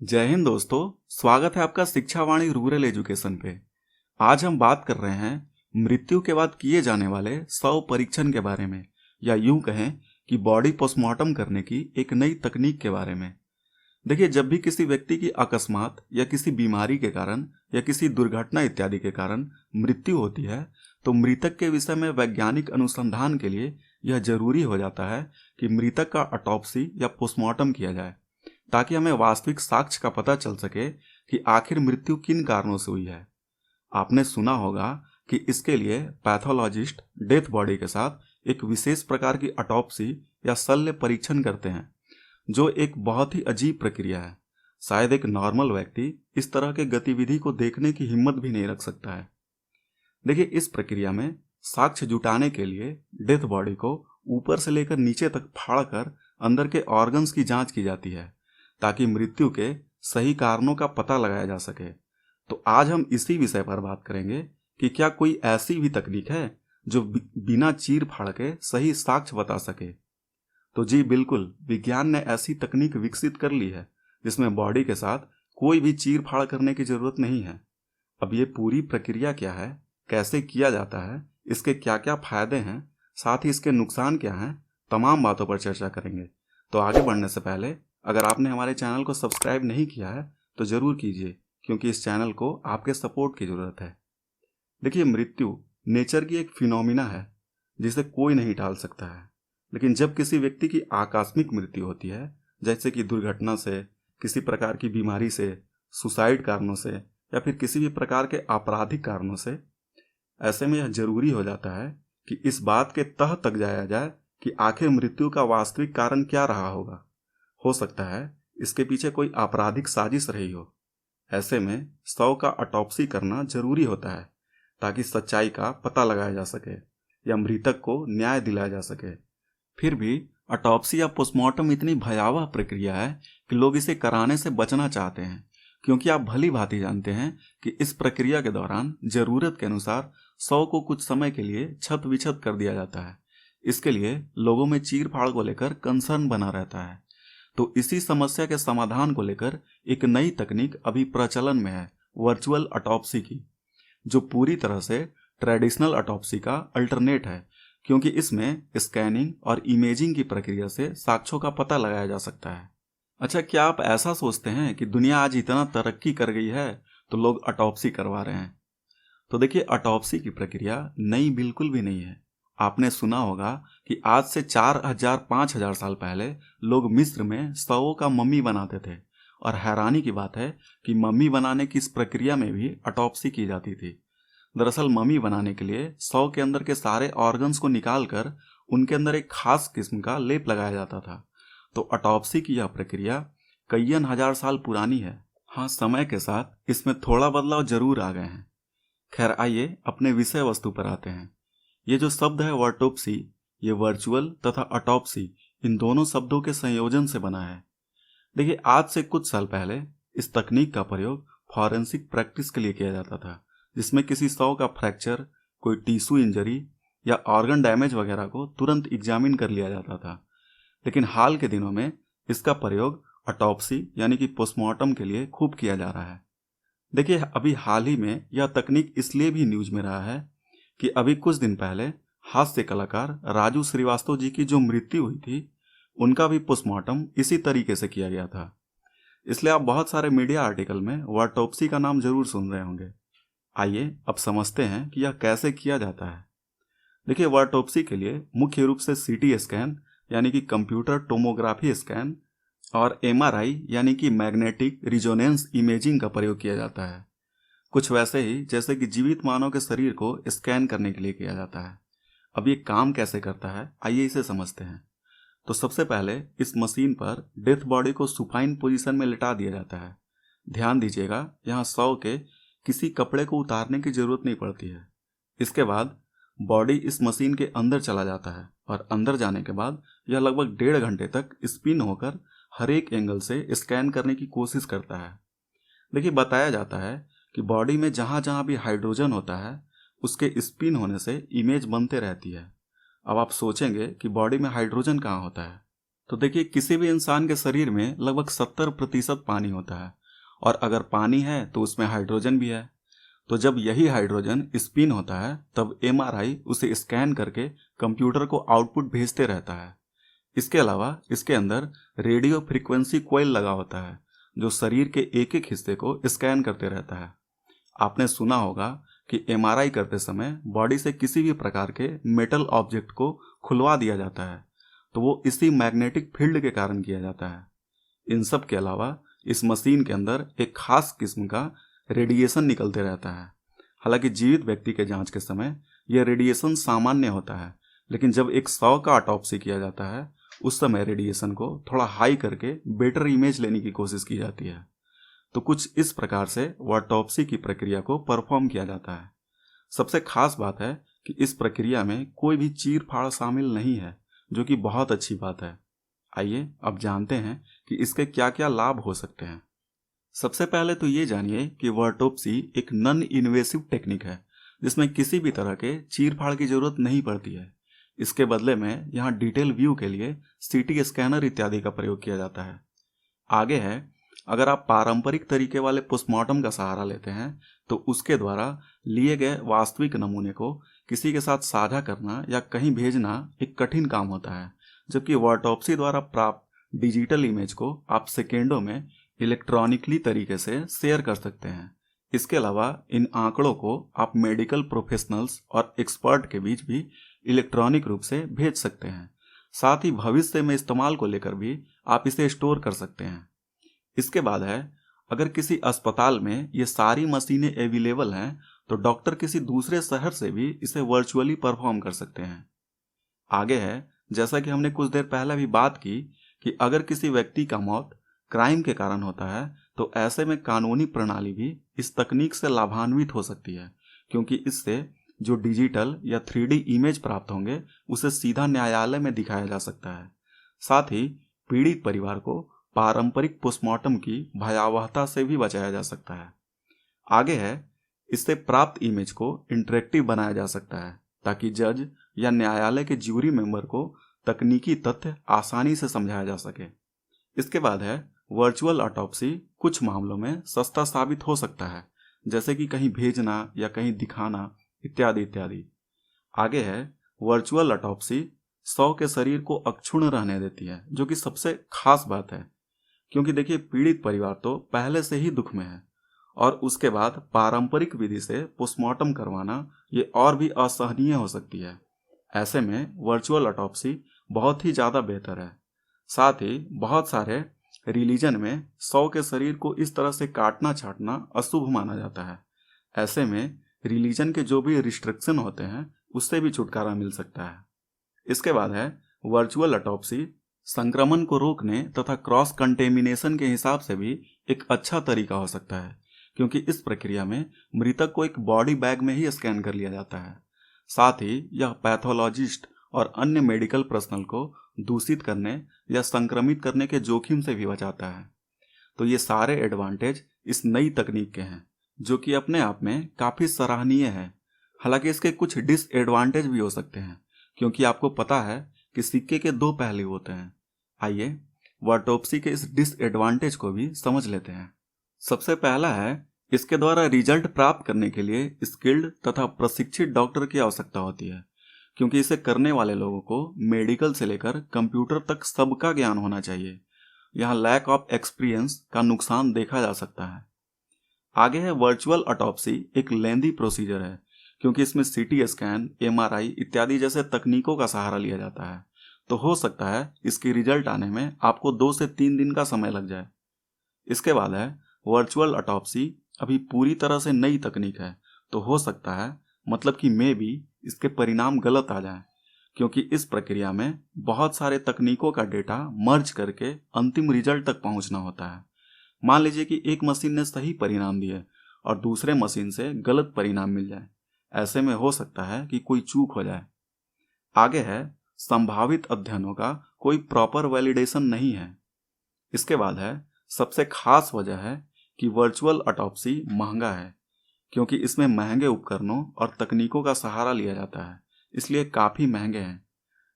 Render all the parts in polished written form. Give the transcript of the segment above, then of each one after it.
जय हिंद दोस्तों। स्वागत है आपका शिक्षावाणी रूरल एजुकेशन पे। आज हम बात कर रहे हैं मृत्यु के बाद किए जाने वाले शव परीक्षण के बारे में, या यूं कहें कि बॉडी पोस्टमार्टम करने की एक नई तकनीक के बारे में। देखिए, जब भी किसी व्यक्ति की अकस्मात या किसी बीमारी के कारण या किसी दुर्घटना इत्यादि के कारण मृत्यु होती है, तो मृतक के विषय में वैज्ञानिक अनुसंधान के लिए यह जरूरी हो जाता है कि मृतक का ऑटोप्सी या पोस्टमार्टम किया जाए, ताकि हमें वास्तविक साक्ष्य का पता चल सके कि आखिर मृत्यु किन कारणों से हुई है। आपने सुना होगा कि इसके लिए पैथोलॉजिस्ट डेथ बॉडी के साथ एक विशेष प्रकार की ऑटोप्सी या शल्य परीक्षण करते हैं, जो एक बहुत ही अजीब प्रक्रिया है। शायद एक नॉर्मल व्यक्ति इस तरह के गतिविधि को देखने की हिम्मत भी नहीं रख सकता है। देखिए, इस प्रक्रिया में साक्ष्य जुटाने के लिए डेथ बॉडी को ऊपर से लेकर नीचे तक फाड़कर अंदर के ऑर्गन्स की जांच की जाती है, ताकि मृत्यु के सही कारणों का पता लगाया जा सके। तो आज हम इसी विषय पर बात करेंगे कि क्या कोई ऐसी भी तकनीक है जो बिना चीर फाड़ के सही साक्ष्य बता सके। तो जी बिल्कुल, विज्ञान ने ऐसी तकनीक विकसित कर ली है जिसमें बॉडी के साथ कोई भी चीर फाड़ करने की जरूरत नहीं है। अब ये पूरी प्रक्रिया क्या है, कैसे किया जाता है, इसके क्या क्या फायदे हैं, साथ ही इसके नुकसान क्या हैं, तमाम बातों पर चर्चा करेंगे। तो आगे बढ़ने से पहले अगर आपने हमारे चैनल को सब्सक्राइब नहीं किया है तो ज़रूर कीजिए, क्योंकि इस चैनल को आपके सपोर्ट की ज़रूरत है। देखिए, मृत्यु नेचर की एक फिनोमिना है जिसे कोई नहीं टाल सकता है। लेकिन जब किसी व्यक्ति की आकस्मिक मृत्यु होती है, जैसे कि दुर्घटना से, किसी प्रकार की बीमारी से, सुसाइड कारणों से, या फिर किसी भी प्रकार के आपराधिक कारणों से, ऐसे में यह जरूरी हो जाता है कि इस बात के तह तक जाया जाए कि आखिर मृत्यु का वास्तविक कारण क्या रहा होगा। हो सकता है इसके पीछे कोई आपराधिक साजिश रही हो। ऐसे में शव का ऑटोप्सी करना जरूरी होता है, ताकि सच्चाई का पता लगाया जा सके या मृतक को न्याय दिलाया जा सके। फिर भी ऑटोप्सी या पोस्टमार्टम इतनी भयावह प्रक्रिया है कि लोग इसे कराने से बचना चाहते हैं, क्योंकि आप भली भांति जानते हैं कि इस प्रक्रिया के दौरान जरूरत के अनुसार शव को कुछ समय के लिए छत विछत कर दिया जाता है। इसके लिए लोगों में चीर फाड़ को लेकर कंसर्न बना रहता है। तो इसी समस्या के समाधान को लेकर एक नई तकनीक अभी प्रचलन में है, वर्चुअल ऑटोप्सी की, जो पूरी तरह से ट्रेडिशनल ऑटोप्सी का अल्टरनेट है, क्योंकि इसमें स्कैनिंग और इमेजिंग की प्रक्रिया से साक्ष्यों का पता लगाया जा सकता है। अच्छा, क्या आप ऐसा सोचते हैं कि दुनिया आज इतना तरक्की कर गई है तो लोग ऑटोप्सी करवा रहे हैं? तो देखिए, ऑटोप्सी की प्रक्रिया नई बिल्कुल भी नहीं है। आपने सुना होगा कि आज से 4000-5000 साल पहले लोग मिस्र में शवों का मम्मी बनाते थे, और हैरानी की बात है कि मम्मी बनाने की इस प्रक्रिया में भी ऑटोप्सी की जाती थी। दरअसल मम्मी बनाने के लिए शव के अंदर के सारे ऑर्गन्स को निकालकर उनके अंदर एक खास किस्म का लेप लगाया जाता था। तो ऑटोप्सी की यह प्रक्रिया कईयन हजार साल पुरानी है। हाँ, समय के साथ इसमें थोड़ा बदलाव जरूर आ गए हैं। खैर, आइए अपने विषय वस्तु पर आते हैं। ये जो शब्द है वर्टोप्सी, ये वर्चुअल तथा ऑटोप्सी इन दोनों शब्दों के संयोजन से बना है। देखिए, आज से कुछ साल पहले इस तकनीक का प्रयोग फॉरेंसिक प्रैक्टिस के लिए किया जाता था, जिसमें किसी शव का फ्रैक्चर, कोई टिश्यू इंजरी या ऑर्गन डैमेज वगैरह को तुरंत एग्जामिन कर लिया जाता था। लेकिन हाल के दिनों में इसका प्रयोग ऑटोप्सी यानी कि पोस्टमार्टम के लिए खूब किया जा रहा है। देखिए, अभी हाल ही में यह तकनीक इसलिए भी न्यूज में रहा है कि अभी कुछ दिन पहले हास्य कलाकार राजू श्रीवास्तव जी की जो मृत्यु हुई थी, उनका भी पोस्टमार्टम इसी तरीके से किया गया था। इसलिए आप बहुत सारे मीडिया आर्टिकल में वर्टोप्सी का नाम जरूर सुन रहे होंगे। आइए अब समझते हैं कि यह कैसे किया जाता है। देखिए, वर्टोप्सी के लिए मुख्य रूप से सीटी स्कैन यानी कि कंप्यूटर टोमोग्राफी स्कैन और एमआरआई यानी कि मैग्नेटिक रिजोनेंस इमेजिंग का प्रयोग किया जाता है, कुछ वैसे ही जैसे कि जीवित मानव के शरीर को स्कैन करने के लिए किया जाता है। अब ये काम कैसे करता है, आइए इसे समझते हैं। तो सबसे पहले इस मशीन पर डेथ बॉडी को सुपाइन पोजीशन में लिटा दिया जाता है। ध्यान दीजिएगा, यहाँ शव के किसी कपड़े को उतारने की जरूरत नहीं पड़ती है। इसके बाद बॉडी इस मशीन के अंदर चला जाता है, और अंदर जाने के बाद यह लगभग 1.5 घंटे तक स्पिन होकर हर एक एंगल से स्कैन करने की कोशिश करता है। देखिए, बताया जाता है कि बॉडी में जहाँ जहाँ भी हाइड्रोजन होता है, उसके स्पिन होने से इमेज बनते रहती है। अब आप सोचेंगे कि बॉडी में हाइड्रोजन कहाँ होता है, तो देखिए, किसी भी इंसान के शरीर में लगभग 70% पानी होता है, और अगर पानी है तो उसमें हाइड्रोजन भी है। तो जब यही हाइड्रोजन स्पिन होता है तब एमआरआई उसे स्कैन करके कंप्यूटर को आउटपुट भेजते रहता है। इसके अलावा इसके अंदर रेडियो फ्रीक्वेंसी कॉइल लगा होता है जो शरीर के एक एक हिस्से को स्कैन करते रहता है। आपने सुना होगा कि एमआरआई करते समय बॉडी से किसी भी प्रकार के मेटल ऑब्जेक्ट को खुलवा दिया जाता है, तो वो इसी मैग्नेटिक फील्ड के कारण किया जाता है। इन सब के अलावा इस मशीन के अंदर एक खास किस्म का रेडिएशन निकलते रहता है। हालांकि जीवित व्यक्ति के जांच के समय यह रेडिएशन सामान्य होता है, लेकिन जब एक शव का ऑटोप्सी किया जाता है उस समय रेडिएशन को थोड़ा हाई करके बेटर इमेज लेने की कोशिश की जाती है। तो कुछ इस प्रकार से ऑटोप्सी की प्रक्रिया को परफॉर्म किया जाता है। सबसे खास बात है कि इस प्रक्रिया में कोई भी चीर फाड़ शामिल नहीं है, जो कि बहुत अच्छी बात है। आइए अब जानते हैं कि इसके क्या क्या लाभ हो सकते हैं। सबसे पहले तो ये जानिए कि ऑटोप्सी एक नॉन इन्वेसिव टेक्निक है जिसमें किसी भी तरह के चीर फाड़ की जरूरत नहीं पड़ती है। इसके बदले में यहाँ डिटेल व्यू के लिए सीटी स्कैनर इत्यादि का प्रयोग किया जाता है। आगे है, अगर आप पारंपरिक तरीके वाले पोस्टमार्टम का सहारा लेते हैं तो उसके द्वारा लिए गए वास्तविक नमूने को किसी के साथ साझा करना या कहीं भेजना एक कठिन काम होता है, जबकि ऑटोप्सी द्वारा प्राप्त डिजिटल इमेज को आप सेकेंडों में इलेक्ट्रॉनिकली तरीके से शेयर कर सकते हैं। इसके अलावा इन आंकड़ों को आप मेडिकल प्रोफेशनल्स और एक्सपर्ट के बीच भी इलेक्ट्रॉनिक रूप से भेज सकते हैं। साथ ही भविष्य में इस्तेमाल को लेकर भी आप इसे स्टोर कर सकते हैं। इसके बाद है, अगर किसी अस्पताल में ये सारी मशीनें अवेलेबल हैं तो डॉक्टर किसी दूसरे शहर से भी इसे वर्चुअली परफॉर्म कर सकते हैं। आगे है, जैसा कि हमने कुछ देर पहले भी बात की कि अगर किसी व्यक्ति का मौत क्राइम के कारण होता है तो ऐसे में कानूनी प्रणाली भी इस तकनीक से लाभान्वित हो सकती है, क्योंकि इससे जो डिजिटल या 3D इमेज प्राप्त होंगे उसे सीधा न्यायालय में दिखाया जा सकता है। साथ ही पीड़ित परिवार को पारंपरिक पोस्टमार्टम की भयावहता से भी बचाया जा सकता है। आगे है, इससे प्राप्त इमेज को इंटरेक्टिव बनाया जा सकता है ताकि जज या न्यायालय के ज्यूरी मेंबर को तकनीकी तथ्य आसानी से समझाया जा सके। इसके बाद है, वर्चुअल ऑटोप्सी कुछ मामलों में सस्ता साबित हो सकता है, जैसे कि कहीं भेजना या कहीं दिखाना इत्यादि इत्यादि। आगे है, वर्चुअल ऑटोप्सी शव के शरीर को अक्षुण्ण रहने देती है, जो कि सबसे खास बात है, क्योंकि देखिए पीड़ित परिवार तो पहले से ही दुख में है और उसके बाद पारंपरिक विधि से पोस्टमार्टम करवाना ये और भी असहनीय हो सकती है। ऐसे में वर्चुअल ऑटोप्सी बहुत ही ज़्यादा बेहतर है। साथ ही बहुत सारे रिलीजन में शव के शरीर को इस तरह से काटना छाटना अशुभ माना जाता है। ऐसे में रिलीजन के जो भी रिस्ट्रिक्शन होते हैं उससे भी छुटकारा मिल सकता है। इसके बाद है, वर्चुअल ऑटोप्सी संक्रमण को रोकने तथा क्रॉस कंटेमिनेशन के हिसाब से भी एक अच्छा तरीका हो सकता है, क्योंकि इस प्रक्रिया में मृतक को एक बॉडी बैग में ही स्कैन कर लिया जाता है। साथ ही यह पैथोलॉजिस्ट और अन्य मेडिकल पर्सनल को दूषित करने या संक्रमित करने के जोखिम से भी बचाता है। तो ये सारे एडवांटेज इस नई तकनीक के हैं, जो कि अपने आप में काफ़ी सराहनीय है। हालांकि इसके कुछ डिसएडवांटेज भी हो सकते हैं, क्योंकि आपको पता है कि सिक्के के दो पहलू होते हैं। आइए ऑटोप्सी के इस डिसएडवांटेज को भी समझ लेते हैं। सबसे पहला है, इसके द्वारा रिजल्ट प्राप्त करने के लिए स्किल्ड तथा प्रशिक्षित डॉक्टर की आवश्यकता होती है, क्योंकि इसे करने वाले लोगों को मेडिकल से लेकर कंप्यूटर तक सबका ज्ञान होना चाहिए। यहाँ लैक ऑफ एक्सपीरियंस का नुकसान देखा जा सकता है। आगे है, वर्चुअल ऑटोप्सी एक लेंदी प्रोसीजर है, क्योंकि इसमें सीटी स्कैन, एमआरआई इत्यादि जैसे तकनीकों का सहारा लिया जाता है। तो हो सकता है इसकी रिजल्ट आने में आपको 2 से 3 दिन का समय लग जाए। इसके बाद है, वर्चुअल ऑटोप्सी अभी पूरी तरह से नई तकनीक है, तो हो सकता है, मतलब कि मे भी इसके परिणाम गलत आ जाएं, क्योंकि इस प्रक्रिया में बहुत सारे तकनीकों का डेटा मर्ज करके अंतिम रिजल्ट तक पहुंचना होता है। मान लीजिए कि एक मशीन ने सही परिणाम दिए और दूसरे मशीन से गलत परिणाम मिल जाए। ऐसे में हो सकता है कि कोई चूक हो जाए। आगे है, संभावित अध्ययनों का कोई प्रॉपर वैलिडेशन नहीं है। इसके बाद है, सबसे खास वजह है कि वर्चुअल ऑटोप्सी महंगा है, क्योंकि इसमें महंगे उपकरणों और तकनीकों का सहारा लिया जाता है, इसलिए काफ़ी महंगे हैं।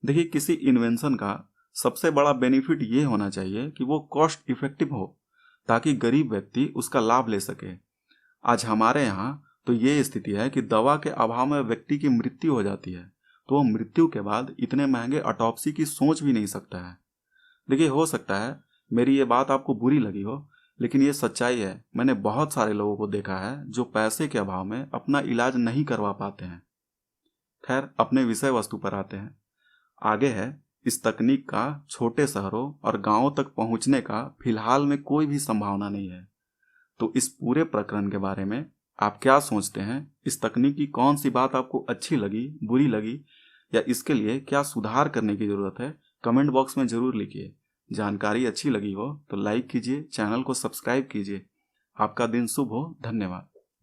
देखिए, किसी इन्वेंशन का सबसे बड़ा बेनिफिट ये होना चाहिए कि वो कॉस्ट इफेक्टिव हो, ताकि गरीब व्यक्ति उसका लाभ ले सके। आज हमारे यहाँ तो ये स्थिति है कि दवा के अभाव में व्यक्ति की मृत्यु हो जाती है, तो वो मृत्यु के बाद इतने महंगे ऑटोप्सी की सोच भी नहीं सकता है। देखिए, हो सकता है मेरी ये बात आपको बुरी लगी हो, लेकिन ये सच्चाई है। मैंने बहुत सारे लोगों को देखा है जो पैसे के अभाव में अपना इलाज नहीं करवा पाते हैं। खैर, अपने विषय वस्तु पर आते हैं। आगे है, इस तकनीक का छोटे शहरों और गांवों तक पहुंचने का फिलहाल में कोई भी संभावना नहीं है। तो इस पूरे प्रकरण के बारे में आप क्या सोचते हैं? इस तकनीक की कौन सी बात आपको अच्छी लगी, बुरी लगी, या इसके लिए क्या सुधार करने की जरूरत है? कमेंट बॉक्स में जरूर लिखिए। जानकारी अच्छी लगी हो तो लाइक कीजिए, चैनल को सब्सक्राइब कीजिए। आपका दिन शुभ हो। धन्यवाद।